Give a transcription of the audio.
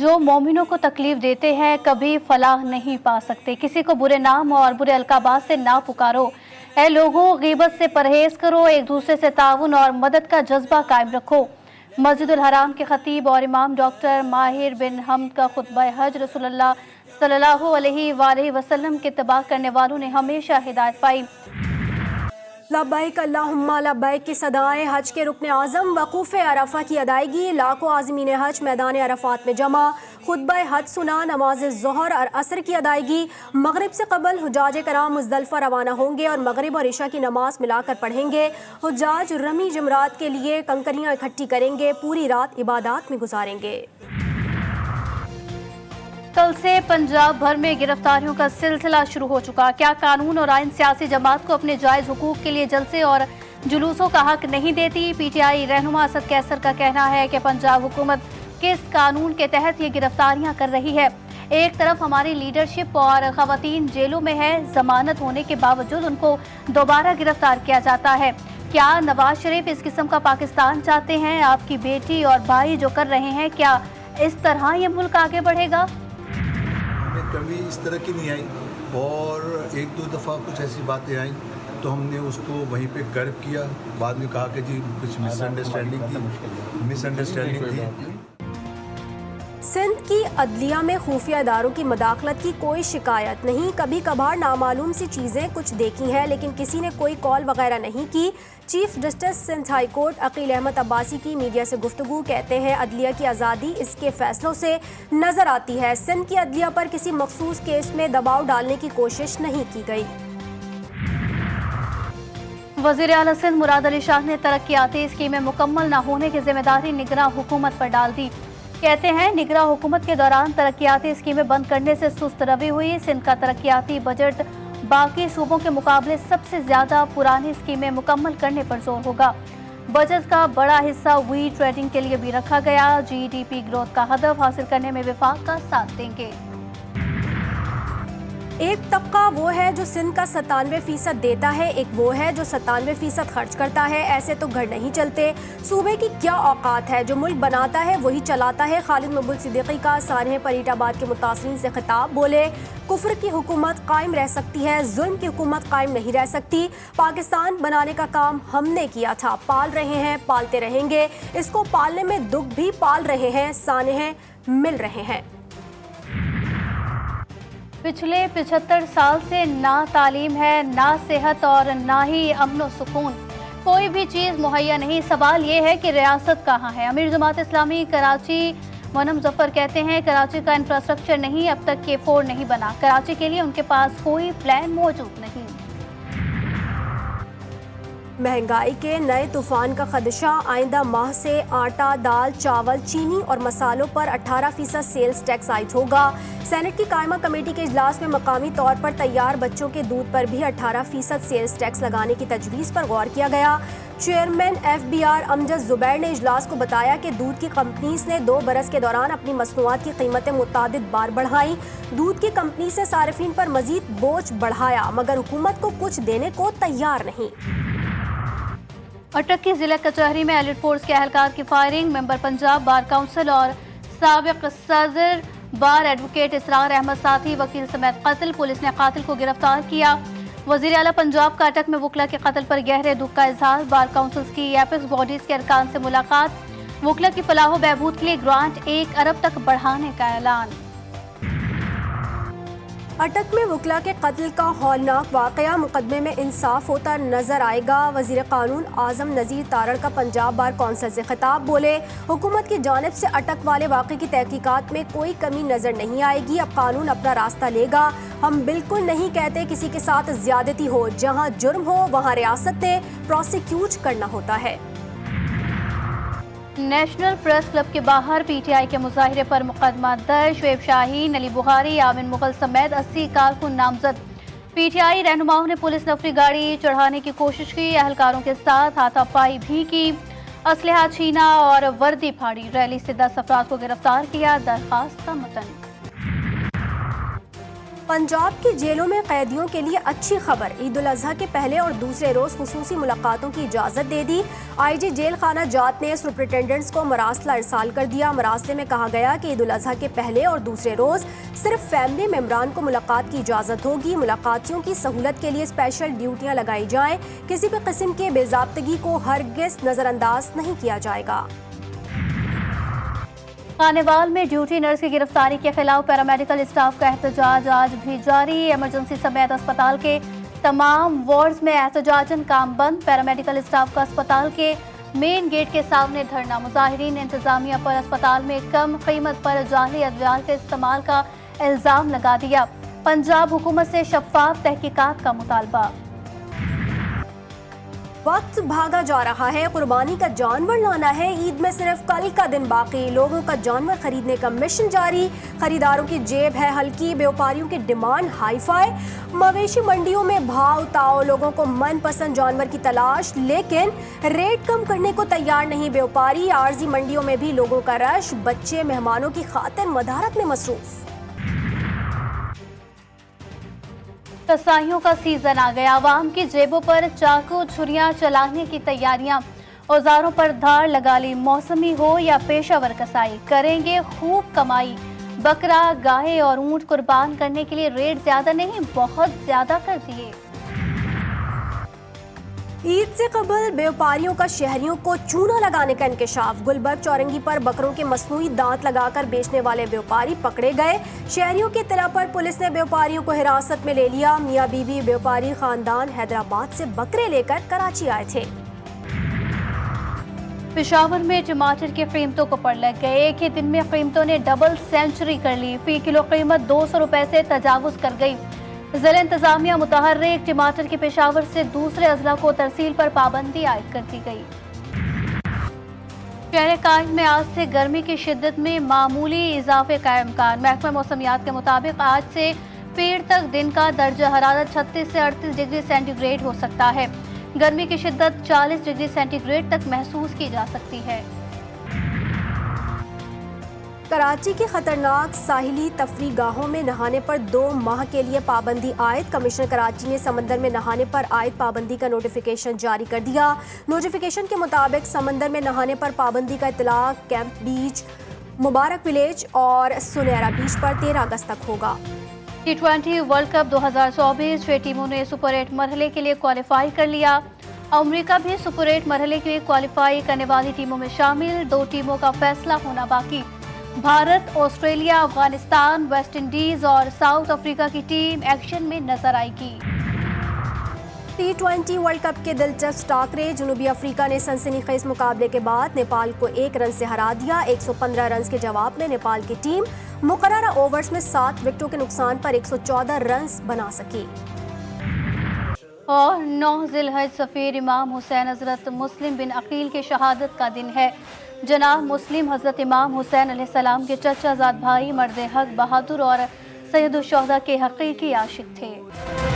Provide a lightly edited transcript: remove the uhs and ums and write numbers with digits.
जो मोमिनों को तकलीफ देते हैं कभी फलाह नहीं पा सकते। किसी को बुरे नाम और बुरे अलकाबात से ना पुकारो। ऐ लोगों, गीबत से परहेज करो, एक दूसरे से ताउन और मदद का जज्बा कायम रखो। मस्जिदुल हराम के खतीब और इमाम डॉक्टर माहिर बिन हम्द का खुतबा हज रसूलुल्लाह सल्लल्लाहु अलैहि वसल्लम के इत्तबा करने वालों ने हमेशा हिदायत पाई। लब्बैक अल्लाहुम्मा लब्बैक की सदाएं हज के रुकन आज़म वक़ूफ़ अरफा की अदायगी। लाखों आज़मीन हज मैदान अरफात में जमा, खुतबा हज सुना, नमाज ज़ोहर और असर की अदायगी। मगरिब से कबल हुज्जाज कराम मुज़दलिफ़ा रवाना होंगे और मगरिब और इशा की नमाज मिलाकर पढ़ेंगे। हुज्जाज रमी जमरात के लिए कंकरियाँ इकट्ठी करेंगे, पूरी रात इबादत में गुजारेंगे। कल से पंजाब भर में गिरफ्तारियों का सिलसिला शुरू हो चुका। क्या कानून और आइन सियासी जमात को अपने जायज हुकूक के लिए जलसे और जुलूसों का हक नहीं देती? पीटीआई रहनुमा असद कैसर का कहना है कि पंजाब हुकूमत किस कानून के तहत ये गिरफ्तारियां कर रही है। एक तरफ हमारी लीडरशिप और खवातीन जेलों में है, जमानत होने के बावजूद उनको दोबारा गिरफ्तार किया जाता है। क्या नवाज शरीफ इस किस्म का पाकिस्तान चाहते हैं? आपकी बेटी और भाई जो कर रहे हैं, क्या इस तरह ये मुल्क आगे बढ़ेगा? कभी इस तरह की नहीं आई और एक दो दफ़ा कुछ ऐसी बातें आई तो हमने उसको वहीं पे गर्व किया। बाद में कहा कि जी कुछ मिसअंडरस्टैंडिंग थी। सिंध की अदलिया में खुफिया इदारों की मदाखलत की कोई शिकायत नहीं। कभी कभार नामालूम सी चीज़ें कुछ देखी हैं, लेकिन किसी ने कोई कॉल वगैरह नहीं की। Chief justice Sindh high court Aqeel Ahmed Abbasi की मीडिया से गुफ्तगू। कहते हैं अदलिया की आज़ादी इसके फैसलों से नज़र आती है। सिंध की अदलिया पर किसी मखसूस केस में दबाव डालने की कोशिश नहीं की गई। वज़ीर आला सिंध मुराद अली शाह ने तरक्याती स्कीमें मुकम्मल न होने की जिम्मेदारी निगरां हुकूमत पर डाल दी। कहते हैं निगरां हुकूमत के दौरान तरक्याती स्कीमें बंद करने से सुस्त रवि हुई। सिंध का तरक्याती बजट बाकी सूबों के मुकाबले सबसे ज्यादा पुरानी स्कीमें मुकम्मल करने पर जोर होगा। बजट का बड़ा हिस्सा वीट ट्रेडिंग के लिए भी रखा गया। जीडीपी ग्रोथ का हदफ हासिल करने में विफाक का साथ देंगे। एक तबका वो है जो सिंध का 97% देता है, एक वो है जो 97% खर्च करता है। ऐसे तो घर नहीं चलते। सूबे की क्या औकात है? जो मुल्क बनाता है वही चलाता है। खालिद मकबूल सिद्दीकी का सानहे परीटाबाद के मुतासरीन से खिताब। बोले कुफ्र की हुकूमत कायम रह सकती है, जुल्म की हुकूमत कायम नहीं रह सकती। पाकिस्तान बनाने का काम हमने किया था, पाल रहे हैं, पालते रहेंगे। इसको पालने में दुख भी पाल रहे हैं, सानहे मिल रहे हैं। पिछले 75 साल से ना तालीम है, ना सेहत और ना ही अमन सुकून। कोई भी चीज़ मुहैया नहीं। सवाल ये है कि रियासत कहाँ है? अमीर जमात इस्लामी कराची मोनम जफर कहते हैं कराची का इंफ्रास्ट्रक्चर नहीं, अब तक K4 नहीं बना। कराची के लिए उनके पास कोई प्लान मौजूद नहीं। महंगाई के नए तूफान का खदशा। आइंदा माह से आटा, दाल, चावल, चीनी और मसालों पर 18% सेल्स टैक्स आयद होगा। सेनेट की कायमा कमेटी के इजलास में मकामी तौर पर तैयार बच्चों के दूध पर भी 18% सेल्स टैक्स लगाने की तजवीज़ पर गौर किया गया। चेयरमैन FBR अमजद जुबैर ने इजलास को बताया कि दूध की कंपनीज ने 2 बरस के दौरान अपनी मसनूआत की कीमतें मुतादिद बार बढ़ाई। दूध की कंपनी से सार्फिन पर मजीद बोझ बढ़ाया, मगर हुकूमत को कुछ देने को तैयार नहीं। अटक की जिला कचहरी में एलिट फोर्स के अहलकार की firing. Member Punjab bar council और साबिक सदर बार एडवोकेट इसरार अहमद साथी वकील समेत कत्ल। पुलिस ने कातिल को गिरफ्तार किया। वज़ीर आला पंजाब का अटक में वकला के कत्ल पर गहरे दुख का इजहार। बार काउंसिल्स की एपेक्स बॉडीज के अरकान से मुलाकात। वकला की फलाह बहबूद के लिए ग्रांट 1 अरब तक बढ़ाने का ऐलान। अटक में वकला के कत्ल का हौलनाक वाक़या। मुकदमे में इंसाफ होता नजर आएगा। वज़ीर कानून आज़म नज़ीर तारड़ का पंजाब बार कौंसिल से खिताब। बोले हुकूमत की जानिब से अटक वाले वाक़े की तहकीकात में कोई कमी नजर नहीं आएगी। अब कानून अपना रास्ता लेगा। हम बिल्कुल नहीं कहते किसी के साथ ज्यादती हो। जहाँ जुर्म हो वहाँ रियासत ने प्रोसिक्यूट करना होता है। नेशनल प्रेस क्लब के बाहर PTI के मुजाहिरे पर मुकदमा दर्ज। शुएब शाहीन, अली बुखारी, आमिन मुगल समेत 80 कारकुन नामजद। PTI रहनुमाओं ने पुलिस नफरी गाड़ी चढ़ाने की कोशिश की, अहलकारों के साथ हाथापाई भी की, असलहा छीना और वर्दी फाड़ी। रैली से 10 अफराद को गिरफ्तार किया। दरखास्त का मतन। पंजाब की जेलों में कैदियों के लिए अच्छी खबर, ईद उल अजहा के पहले और दूसरे रोज खुसूसी मुलाकातों की इजाजत दे दी। आईजी जेल खाना जात ने सुपरिटेंडेंट्स को मरासला इरसाल कर दिया। मरासले में कहा गया कि ईद उल अजहा के पहले और दूसरे रोज सिर्फ फैमिली मेंबरान को मुलाकात की इजाजत होगी। मुलाकातियों की सहूलत के लिए स्पेशल ड्यूटियां लगाई जाएं। किसी भी किस्म के बेजाब्तगी को हरगिज नजरअंदाज नहीं किया जाएगा। खानेवाल में ड्यूटी नर्स की गिरफ्तारी के खिलाफ पैरामेडिकल स्टाफ का एहतजाज आज भी जारी। इमरजेंसी समेत अस्पताल के तमाम वार्ड्स में एहतजाजन काम बंद। पैरामेडिकल स्टाफ का अस्पताल के मेन गेट के सामने धरना। मुजाहिरीन ने इंतजामिया पर अस्पताल में कम कीमत पर जाली अद्वियाल के इस्तेमाल का इल्जाम लगा दिया। पंजाब हुकूमत से शफाफ तहकीकात का मुतालबा। वक्त भागा जा रहा है, कुर्बानी का जानवर लाना है। ईद में सिर्फ कल का दिन बाकी, लोगों का जानवर खरीदने का मिशन जारी। खरीदारों की जेब है हल्की, व्यापारियों की डिमांड हाई फाई। मवेशी मंडियों में भाव ताव, लोगों को मनपसंद जानवर की तलाश, लेकिन रेट कम करने को तैयार नहीं व्यापारी। आरजी मंडियों में भी लोगों का रश, बच्चे मेहमानों की खातिर मदारत में मसरूफ। कसाईयों का सीजन आ गया, आवाम की जेबों पर चाकू छुरियां चलाने की तैयारियां। औजारों पर धार लगा ली। मौसमी हो या पेशावर कसाई, करेंगे खूब कमाई। बकरा, गाय और ऊंट कुर्बान करने के लिए रेट ज्यादा नहीं, बहुत ज्यादा कर दिए। ईद से कबल व्यापारियों का शहरियों को चूना लगाने का इंकशाफ। गुलबर्ग चौरंगी पर बकरों के मसनूई दांत लगाकर बेचने वाले व्यापारी पकड़े गए। शहरियों की इत्तला पर पुलिस ने व्यापारियों को हिरासत में ले लिया। मियां बीवी व्यापारी खानदान हैदराबाद से बकरे लेकर कराची आए थे। पेशावर में टमाटर की कीमतों को पड़ लग गए। एक ही दिन में कीमतों ने डबल सेंचुरी कर ली। फी किलो कीमत 200 रुपए से तजावुज कर गई। जिला इंतजामिया मुतहर्रिक, टमाटर के पेशावर से दूसरे अजला को तरसील पर पाबंदी आयद कर दी गई। शहर कायम में आज से गर्मी की शिद्दत में मामूली इजाफे का इम्कान। महकमा मौसमियात के मुताबिक आज से पीर तक दिन का दर्जा हरारत 36 से 38 डिग्री सेंटीग्रेड हो सकता है। गर्मी की शिद्दत 40 डिग्री सेंटीग्रेड तक महसूस की जा सकती है। कराची के खतरनाक साहिली तफरी गाहों में नहाने पर 2 माह के लिए पाबंदी आयद। कमिश्नर कराची ने समंदर में नहाने पर आयद पाबंदी का नोटिफिकेशन जारी कर दिया। नोटिफिकेशन के मुताबिक समंदर में नहाने पर पाबंदी का इतलाक कैंप बीच, मुबारक विलेज और सुनहरा बीच पर 13 अगस्त तक होगा। T20 वर्ल्ड कप 2024 6 टीमों ने सुपर 8 मरहले के लिए क्वालिफाई कर लिया। अमेरिका भी सुपर 8 मरहले के लिए क्वालिफाई करने वाली टीमों में शामिल। 2 टीमों का फैसला होना बाकी। Bharat, Australia, Afghanistan, West Indies और साउथ अफ्रीका की टीम एक्शन में नजर आएगी। T20 वर्ल्ड कप के दिलचस्प टाकरे। जनूबी अफ्रीका ने सनसनीखेज मुकाबले के बाद नेपाल को 1 रन से हरा दिया। 115 रन के जवाब में नेपाल की टीम मुकर्ररा ओवर्स में 7 विकेटों के नुकसान पर 114 रन बना सकी। और 9 ज़िलहज सफ़ीर इमाम हुसैन हज़रत मुस्लिम बिन अकील के शहादत का दिन है। जनाब मुस्लिम हज़रत इमाम हुसैन अलैहिस्सलाम के चचाजाद भाई, मर्द हक, बहादुर और सैयदुल शुहदा के हकीकी आशिक थे।